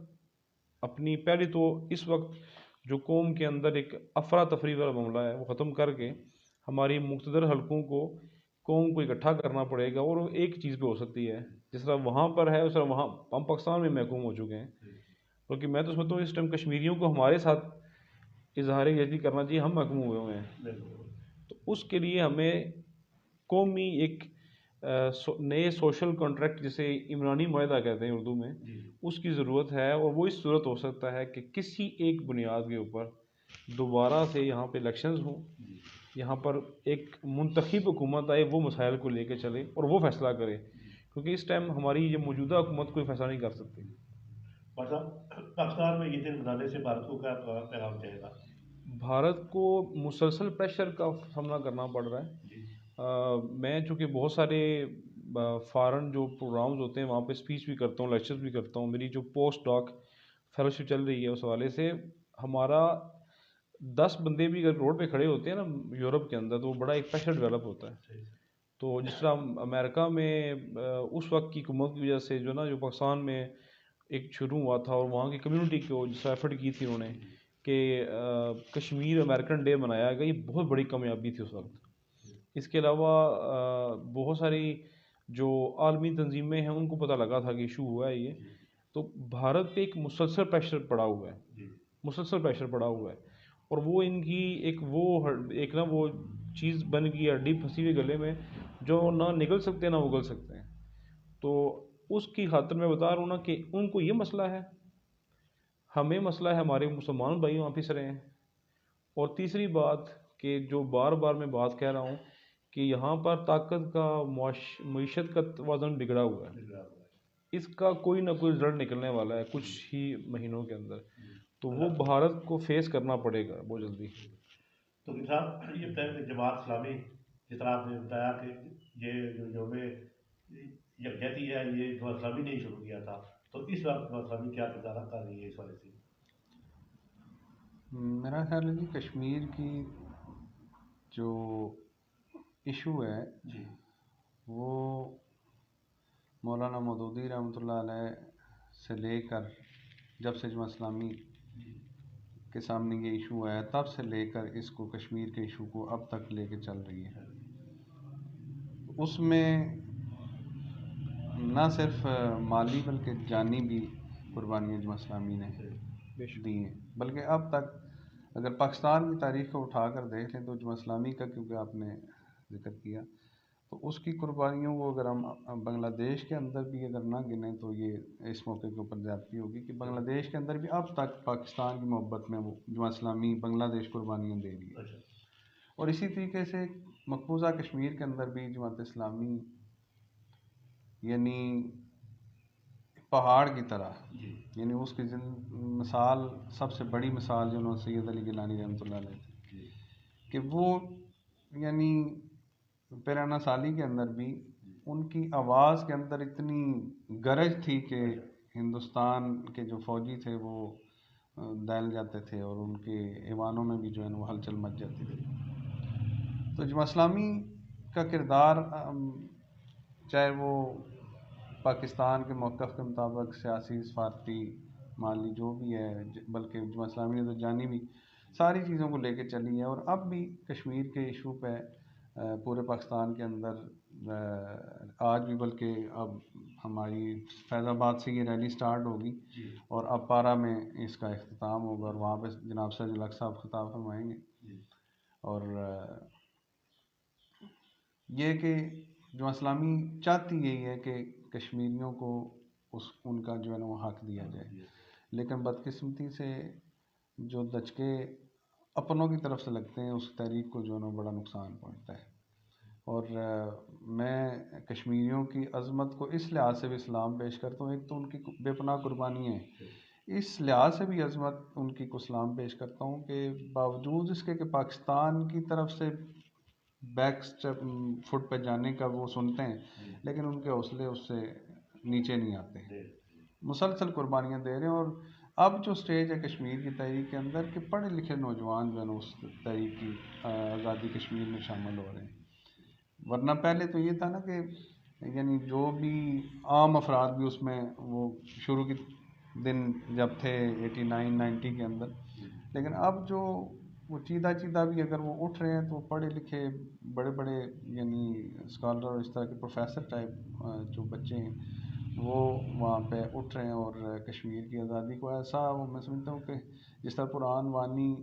اپنی پہلی تو اس وقت جو قوم کے اندر ایک افراتفری والا معاملہ ہے وہ ختم کر کے ہماری مقتدر حلقوں کو, قوم کو اکٹھا کرنا پڑے گا. اور وہ ایک چیز پہ ہو سکتی ہے, جس طرح وہاں پر ہے اس طرح وہاں ہم پاکستان میں محکوم ہو چکے ہیں. بلکہ میں تو سمجھتا ہوں اس ٹائم کشمیریوں کو ہمارے ساتھ اظہار یزدی کرنا چاہیے, ہم محکوم ہوئے ہیں. تو اس کے لیے ہمیں قومی ایک نئے سوشل کانٹریکٹ جسے عمرانی معاہدہ کہتے ہیں اردو میں, اس کی ضرورت ہے. اور وہ اس صورت ہو سکتا ہے کہ کسی ایک بنیاد کے اوپر دوبارہ سے یہاں پہ الیکشنز ہوں, یہاں پر ایک منتخب حکومت آئے, وہ مسائل کو لے کے چلے اور وہ فیصلہ کرے, کیونکہ اس ٹائم ہماری یہ موجودہ حکومت کوئی فیصلہ نہیں کر سکتی. مطلب پاکستان میں یہ دن منانے سے بھارت کو کیا پیغام جائے گا؟ بھارت کو مسلسل پریشر کا سامنا کرنا پڑ رہا ہے. میں چونکہ بہت سارے فارن جو پروگرامز ہوتے ہیں وہاں پہ اسپیچ بھی کرتا ہوں, لیکچرز بھی کرتا ہوں. میری جو پوسٹ ڈاک فیلوشپ چل رہی ہے اس حوالے سے ہمارا 10 بندے بھی اگر روڈ پہ کھڑے ہوتے ہیں نا یورپ کے اندر, تو وہ بڑا ایک پریشر ڈیولپ ہوتا ہے. تو جس طرح امریکہ میں اس وقت کی حکومت کی وجہ سے جو نا جو پاکستان میں ایک شروع ہوا تھا, اور وہاں کی کمیونٹی کو جس طرح ایفرٹ کی تھی انہوں نے کہ کشمیر امریکن ڈے منایا گیا, یہ بہت بڑی کامیابی تھی اس وقت. اس کے علاوہ بہت ساری جو عالمی تنظیمیں ہیں ان کو پتہ لگا تھا کہ ایشو ہوا ہے یہ. تو بھارت پہ ایک مسلسل پریشر پڑا ہوا ہے, مسلسل پریشر پڑا ہوا ہے. اور وہ ان کی ایک نا وہ چیز بن گئی ہڈی پھنسی ہوئی گلے میں, جو نہ نکل سکتے نہ اگل سکتے ہیں. تو اس کی خاطر میں بتا رہا ہوں نا کہ ان کو یہ مسئلہ ہے, ہمیں مسئلہ ہے, ہمارے مسلمان بھائی وہاں پھنس رہے ہیں. اور تیسری بات کہ جو بار بار میں بات کہہ رہا ہوں کہ یہاں پر طاقت کا معیشت کا توازن بگڑا ہوا ہے. اس کا کوئی نہ کوئی رزلٹ نکلنے والا ہے کچھ ہی مہینوں کے اندر, تو وہ بھارت کو فیس کرنا پڑے گا بہت جلدی. تو صاحب یہ بتائیں کہ جماعت اسلامی جس طرح آپ نے بتایا کہ یہ جو یوم یکجہتی ہے یہ جماعت اسلامی نے ہی شروع کیا تھا, تو اس وقت جماعت اسلامی کیا کردار کر رہی ہے اس والے سے؟ میرا خیال ہے جی کشمیر کی جو ایشو ہے جی وہ مولانا مودودی رحمۃ اللہ علیہ سے لے کر جب سے جماعت اسلامی کے سامنے یہ ایشو آیا تب سے لے کر اس کو کشمیر کے ایشو کو اب تک لے کے چل رہی ہے. اس میں نہ صرف مالی بلکہ جانی بھی قربانیاں جماعت اسلامی نے دی ہیں. بلکہ اب تک اگر پاکستان کی تاریخ کو اٹھا کر دیکھ لیں تو جماعت اسلامی کا کیونکہ آپ نے ذکر کیا, تو اس کی قربانیوں کو اگر ہم بنگلہ دیش کے اندر بھی اگر نہ گنیں تو یہ اس موقع کے اوپر زیادتی ہوگی کہ بنگلہ دیش کے اندر بھی اب تک پاکستان کی محبت میں وہ جماعت اسلامی بنگلہ دیش قربانیاں دے رہی ہے. اور اسی طریقے سے مقبوضہ کشمیر کے اندر بھی جماعت اسلامی یعنی پہاڑ کی طرح, یعنی اس کی مثال سب سے بڑی مثال جو انہوں نے سید علی گیلانی رحمۃ اللہ علیہ تھے کہ وہ یعنی پیرانا سالی کے اندر بھی ان کی آواز کے اندر اتنی گرج تھی کہ ہندوستان کے جو فوجی تھے وہ دہل جاتے تھے اور ان کے ایوانوں میں بھی جو ہے وہ ہلچل مچ جاتی تھی. تو جماعت اسلامی کا کردار چاہے وہ پاکستان کے موقف کے مطابق سیاسی, سفارتی, مالی جو بھی ہے, بلکہ جماعت اسلامی نے تو جانی بھی ساری چیزوں کو لے کے چلی ہے. اور اب بھی کشمیر کے ایشو پہ پورے پاکستان کے اندر آج بھی بلکہ اب ہماری فیض آباد سے یہ ریلی سٹارٹ ہوگی اور اب پارا میں اس کا اختتام ہوگا اور وہاں پہ جناب سید الحق صاحب خطاب فرمائیں گے. اور یہ کہ جو اسلامی چاہتی یہی ہے کہ کشمیریوں کو ان کا جو ہے نا وہ حق دیا جائے، لیکن بدقسمتی سے جو دھچکے اپنوں کی طرف سے لگتے ہیں اس تحریک کو جو ہے نا بڑا نقصان پہنچتا ہے. اور میں کشمیریوں کی عظمت کو اس لحاظ سے بھی سلام پیش کرتا ہوں، ایک تو ان کی بے پناہ قربانیاں ہیں، اس لحاظ سے بھی عظمت ان کی کو سلام پیش کرتا ہوں کہ باوجود اس کے کہ پاکستان کی طرف سے بیک فٹ پہ جانے کا وہ سنتے ہیں، لیکن ان کے حوصلے اس سے نیچے نہیں آتے، مسلسل قربانیاں دے رہے ہیں. اور اب جو سٹیج ہے کشمیر کی تحریک کے اندر کہ پڑھے لکھے نوجوان جو ہے نا اس تحریک کی آزادی کشمیر میں شامل ہو رہے ہیں، ورنہ پہلے تو یہ تھا نا کہ یعنی جو بھی عام افراد بھی اس میں وہ شروع کی دن جب تھے 89 90 کے اندر، لیکن اب جو وہ چیدہ بھی اگر وہ اٹھ رہے ہیں تو پڑھے لکھے بڑے بڑے یعنی اسکالر اور اس طرح کے پروفیسر ٹائپ جو بچے ہیں وہ وہاں پہ اٹھ رہے ہیں اور کشمیر کی آزادی کو ایسا وہ میں سمجھتا ہوں کہ جس طرح قرآن وانی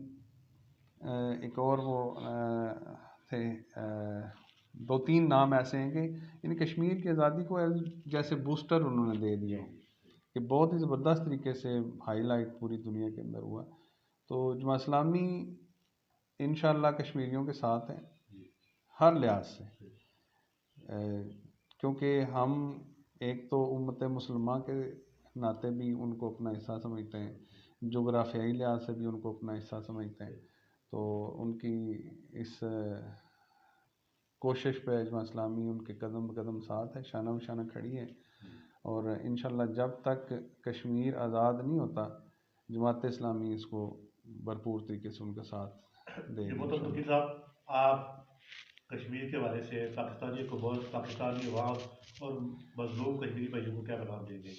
ایک اور وہ تھے 2-3 نام ایسے ہیں کہ یعنی کشمیر کی آزادی کو جیسے بوسٹر انہوں نے دے دیا کہ بہت ہی زبردست طریقے سے ہائی لائٹ پوری دنیا کے اندر ہوا. تو جماعت اسلامی انشاءاللہ کشمیریوں کے ساتھ ہیں ہر لحاظ سے، کیونکہ ہم ایک تو امت مسلمہ کے ناطے بھی ان کو اپنا حصہ سمجھتے ہیں، جغرافیائی لحاظ سے بھی ان کو اپنا حصہ سمجھتے ہیں. تو ان کی اس کوشش پہ جماعت اسلامی ان کے قدم بقدم ساتھ ہے، شانہ بشانہ کھڑی ہے. اور انشاءاللہ جب تک کشمیر آزاد نہیں ہوتا جماعت اسلامی اس کو بھرپور طریقے سے ان کا ساتھ دے گی. وکیل صاحب، آپ کشمیر کے حوالے سے پاکستانی حکومت، پاکستانی عوام اور مظلوم کشمیری بھائیوں کو کیا پیغام دیں گے؟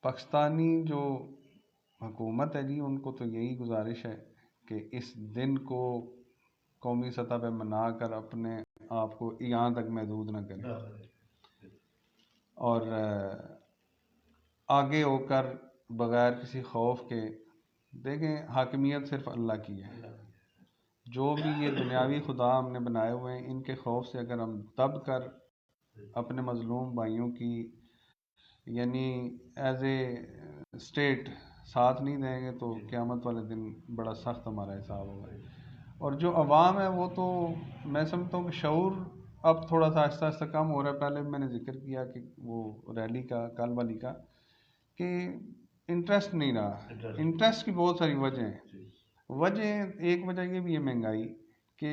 پاکستانی جو حکومت ہے جی ان کو تو یہی گزارش ہے کہ اس دن کو قومی سطح پہ منا کر اپنے آپ کو یہاں تک محدود نہ کریں اور آگے ہو کر بغیر کسی خوف کے دیکھیں حاکمیت صرف اللہ کی ہے. جو بھی یہ دنیاوی خدا ہم نے بنائے ہوئے ہیں ان کے خوف سے اگر ہم دب کر اپنے مظلوم بھائیوں کی یعنی ایز اے اسٹیٹ ساتھ نہیں دیں گے تو قیامت والے دن بڑا سخت ہمارا حساب ہوگا. اور جو عوام ہے وہ تو میں سمجھتا ہوں کہ شعور اب تھوڑا سا آہستہ آہستہ کم ہو رہا ہے. پہلے میں نے ذکر کیا کہ وہ ریلی کا کل والی کا کہ انٹرسٹ نہیں رہا. انٹرسٹ کی بہت ساری وجہ ہیں. ایک وجہ یہ بھی ہے مہنگائی کہ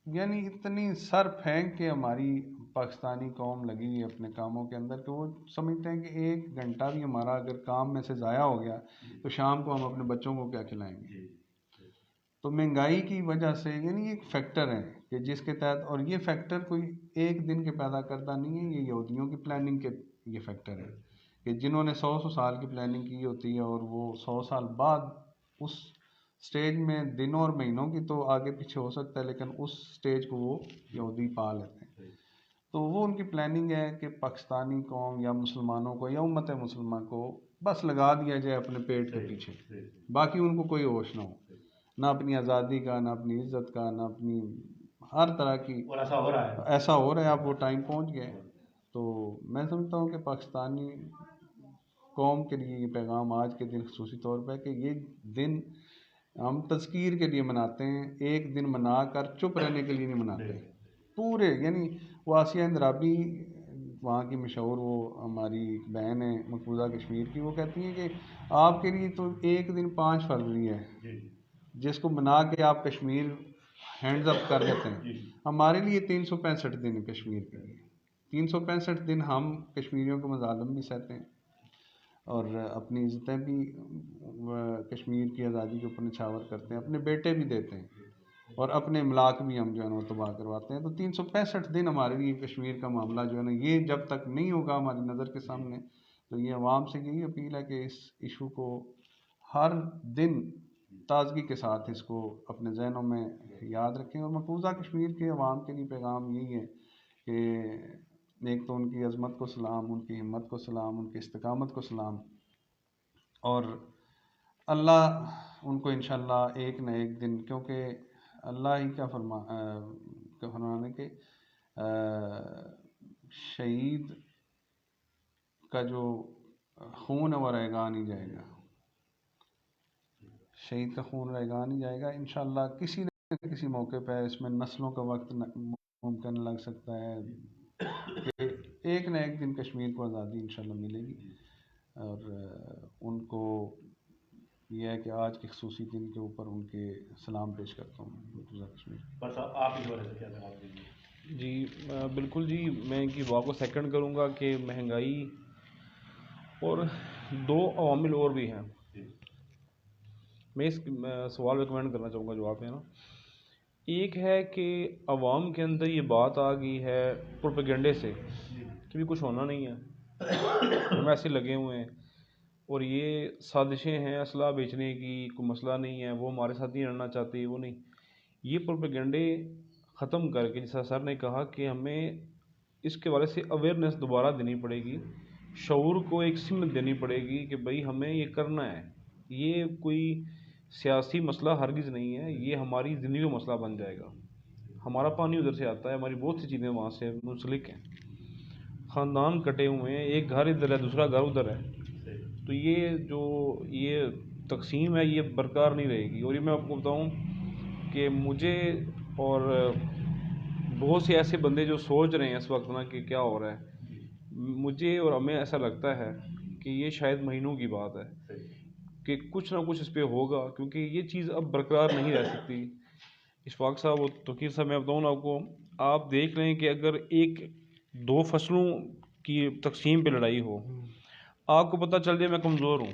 یعنی اتنی سر پھینک کے ہماری پاکستانی قوم لگی ہوئی اپنے کاموں کے اندر کہ وہ سمجھتے ہیں کہ 1 گھنٹہ بھی ہمارا اگر کام میں سے ضائع ہو گیا تو شام کو ہم اپنے بچوں کو کیا کھلائیں گے. تو مہنگائی کی وجہ سے یعنی ایک فیکٹر ہے کہ جس کے تحت، اور یہ فیکٹر کوئی ایک دن کے پیدا کرتا نہیں ہے، یہ یہودیوں کی پلاننگ کے یہ فیکٹر ہے کہ جنہوں نے 100 سال کی پلاننگ کی ہوتی ہے اور وہ 100 سال بعد اس سٹیج میں دنوں اور مہینوں کی تو آگے پیچھے ہو سکتا ہے لیکن اس سٹیج کو وہ یہودی پا لیتے ہیں. تو وہ ان کی پلاننگ ہے کہ پاکستانی قوم یا مسلمانوں کو یا امت مسلمہ کو بس لگا دیا جائے اپنے پیٹ کے پیچھے، باقی ان کو کوئی ہوش نہ ہو، نہ اپنی آزادی کا، نہ اپنی عزت کا، نہ اپنی ہر طرح کی. اور ایسا ہو رہا ہے، ایسا ہو رہا ہے. اب وہ ٹائم پہنچ گیا ہے. تو میں سمجھتا ہوں کہ پاکستانی قوم کے لیے یہ پیغام آج کے دن خصوصی طور پہ کہ یہ دن ہم تذکیر کے لیے مناتے ہیں، ایک دن منا کر چپ رہنے کے لیے نہیں مناتے. پورے یعنی وہ آسیہ اندرابی وہاں کی مشہور وہ ہماری بہن ہے مقبوضہ کشمیر کی، وہ کہتی ہیں کہ آپ کے لیے تو ایک دن 5 فروری ہے جس کو منا کے آپ کشمیر ہینڈز اپ کر دیتے ہیں. ہمارے لیے 365 دن ہے کشمیر کے لیے. 365 دن ہم کشمیریوں کو مظالم بھی سہتے ہیں اور اپنی عزتیں بھی کشمیر کی آزادی کے اوپر نچھاور کرتے ہیں، اپنے بیٹے بھی دیتے ہیں اور اپنے املاک بھی ہم جو ہے نا وہ تباہ کرواتے ہیں. تو 365 دن ہمارے لیے کشمیر کا معاملہ جو ہے نا یہ جب تک نہیں ہوگا ہماری نظر کے سامنے، تو یہ عوام سے یہی اپیل ہے کہ اس ایشو کو ہر دن تازگی کے ساتھ اس کو اپنے ذہنوں میں یاد رکھیں. اور مقبوضہ کشمیر کے عوام کے لیے پیغام یہی ہے کہ ایک تو ان کی عظمت کو سلام، ان کی ہمت کو سلام، ان کی استقامت کو سلام، اور اللہ ان کو انشاءاللہ ایک نہ ایک دن، کیونکہ اللہ ہی کا فرمانے کہ شہید کا جو خون ہے وہ ریگان ہی جائے گا، شہید کا خون ریگان ہی جائے گا انشاءاللہ. کسی نہ کسی موقع پہ اس میں نسلوں کا وقت ممکن لگ سکتا ہے کہ ایک نہ ایک دن کشمیر کو آزادی انشاءاللہ ملے گی. اور ان کو یہ ہے کہ آج کے خصوصی دن کے اوپر ان کے سلام پیش کرتا ہوں مقبوضہ کشمیر. بس آپ اس بارے سے کیا جواب دیں گے؟ جی بالکل جی، میں ان کی بات کو سیکنڈ کروں گا کہ مہنگائی اور دو عوامل اور بھی ہیں. میں اس سوال ریکمینڈ کرنا چاہوں گا جواب ہے نا. ایک ہے کہ عوام کے اندر یہ بات آ گئی ہے پروپیگنڈے سے کہ بھی کچھ ہونا نہیں ہے، ہم ایسے لگے ہوئے ہیں اور یہ سازشیں ہیں اسلحہ بیچنے کی، کوئی مسئلہ نہیں ہے، وہ ہمارے ساتھ نہیں لڑنا چاہتے، وہ نہیں. یہ پروپیگنڈے ختم کر کے جیسا سر نے کہا کہ ہمیں اس کے بارے سے اویئرنیس دوبارہ دینی پڑے گی، شعور کو ایک سمت دینی پڑے گی کہ بھئی ہمیں یہ کرنا ہے. یہ کوئی سیاسی مسئلہ ہرگز نہیں ہے، یہ ہماری زندگی کا مسئلہ بن جائے گا. ہمارا پانی ادھر سے آتا ہے، ہماری بہت سی چیزیں وہاں سے منسلک ہیں، خاندان کٹے ہوئے ہیں، ایک گھر ادھر ہے دوسرا گھر ادھر ہے. تو یہ تقسیم ہے یہ برقرار نہیں رہے گی. اور یہ میں آپ کو بتاؤں کہ مجھے اور بہت سے ایسے بندے جو سوچ رہے ہیں اس وقت نا کہ کیا ہو رہا ہے، مجھے اور ہمیں ایسا لگتا ہے کہ یہ شاید مہینوں کی بات ہے کہ کچھ نہ کچھ اس پہ ہوگا، کیونکہ یہ چیز اب برقرار نہیں رہ سکتی. اشفاق صاحب اور توقیر صاحب، میں بتاؤں نا آپ کو، آپ دیکھ لیں کہ اگر ایک دو فصلوں کی تقسیم پہ لڑائی ہو، آپ کو پتہ چل جائے میں کمزور ہوں،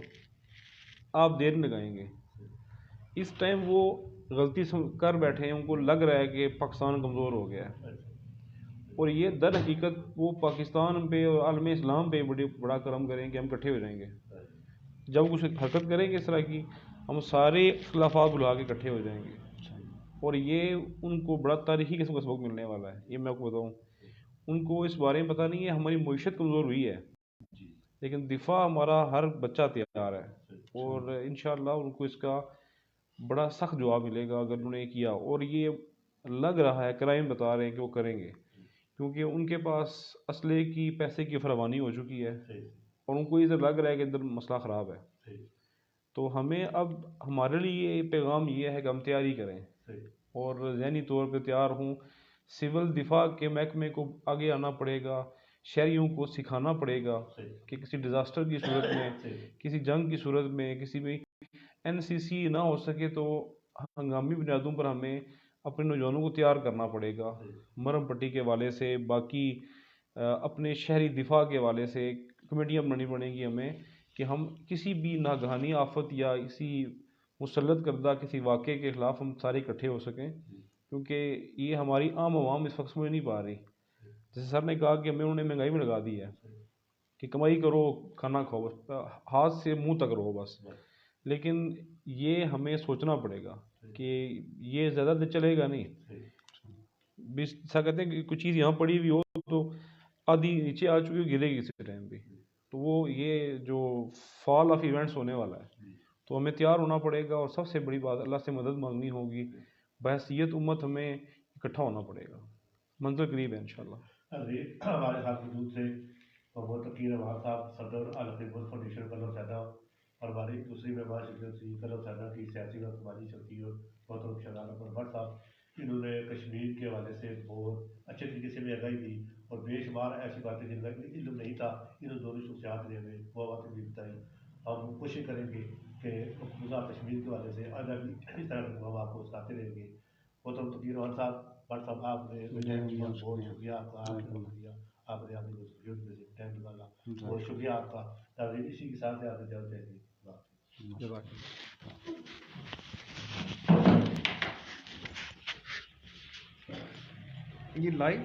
آپ دیر نہیں لگائیں گے. اس ٹائم وہ غلطی کر بیٹھے ہیں، ان کو لگ رہا ہے کہ پاکستان کمزور ہو گیا ہے، اور یہ در حقیقت وہ پاکستان پہ اور عالم اسلام پہ بڑا کرم کریں کہ ہم اکٹھے ہو جائیں گے. جب کچھ حرکت کریں گے اس طرح کی، ہم سارے اختلافات بلا کے اکٹھے ہو جائیں گے، اور یہ ان کو بڑا تاریخی قسم کا سبق ملنے والا ہے. یہ میں آپ کو بتاؤں، ان کو اس بارے میں پتہ نہیں ہے ہماری معیشت کمزور ہوئی ہے، لیکن دفاع ہمارا ہر بچہ تیار ہے، اور انشاءاللہ ان کو اس کا بڑا سخت جواب ملے گا اگر انہوں نے کیا. اور یہ لگ رہا ہے، کرائم بتا رہے ہیں کہ وہ کریں گے، کیونکہ ان کے پاس اسلحے کی پیسے کی فراوانی ہو چکی ہے، اور ان کو ادھر لگ رہا ہے کہ ادھر مسئلہ خراب ہے. تو ہمیں اب ہمارے لیے پیغام یہ ہے کہ ہم تیاری کریں اور ذہنی طور پہ تیار ہوں. سول دفاع کے محکمے کو آگے آنا پڑے گا، شہریوں کو سکھانا پڑے گا کہ کسی ڈیزاسٹر کی صورت میں، کسی جنگ کی صورت میں، کسی بھی NCC نہ ہو سکے تو ہنگامی بنیادوں پر ہمیں اپنے نوجوانوں کو تیار کرنا پڑے گا. مرم پٹی کے حوالے سے، باقی اپنے شہری دفاع کے حوالے سے کمیٹیاں بنانی پڑیں گی ہمیں کہ ہم کسی بھی ناگہانی آفت یا اسی مسلط کردہ کسی واقعے کے خلاف ہم سارے اکٹھے ہو سکیں، کیونکہ یہ ہماری عام عوام اس وقت سمجھ نہیں پا رہی. جیسے سر نے کہا کہ ہمیں انہوں نے مہنگائی میں لگا دی ہے کہ کمائی کرو کھانا کھاؤ، ہاتھ سے منہ تک رہو بس. لیکن یہ ہمیں سوچنا پڑے گا کہ یہ زیادہ دیر چلے گا نہیں. ایسا کہتے ہیں کہ کچھ چیز یہاں پڑی ہوئی ہو تو آدھی نیچے آ چکی ہو، گرے گی کسی ٹائم بھی. تو وہ یہ جو فال آف ایونٹس ہونے والا ہے، تو ہمیں تیار ہونا پڑے گا. اور سب سے بڑی بات، اللہ سے مدد مانگنی ہوگی. بحیثیت امت ہمیں اکٹھا ہونا پڑے گا. منزل قریب ہے انشاءاللہ. ہمارے ساتھ وجود سے محمد تقی احمد صاحب، صدر الخدمت فاؤنڈیشن کلب سیدہ، اور ہماری دوسری مہمان شخصیت تھی کلب سیدہ کی سیاسی اور سماجی شخصیت محترم شہزادہ بٹ صاحب. انہوں نے کشمیر کے حوالے سے بہت اچھے طریقے سے بھی آگاہی دی، اور بے شمار ایسی باتیں جن کا علم نہیں تھا انہوں دونوں شخصیات نے ہمیں وہ باتیں بھی بتائی. ہم کوشش کریں گے کہ مقبوضہ کشمیر کے حوالے سے آگے بھی اس طرح کے ہم آپ کو بتاتے رہیں گے. محترم تقی احمد صاحب، بٹ صاحب، آپ نے بہت شکریہ آپ کا، آپ نے وقت دیا، آپ نے اپنی ضروریت میں سے ٹائم نکالا، بہت شکریہ آپ کا. ناظرین، اسی کے ساتھ آپ اجازت دیں گے. یہ لائیو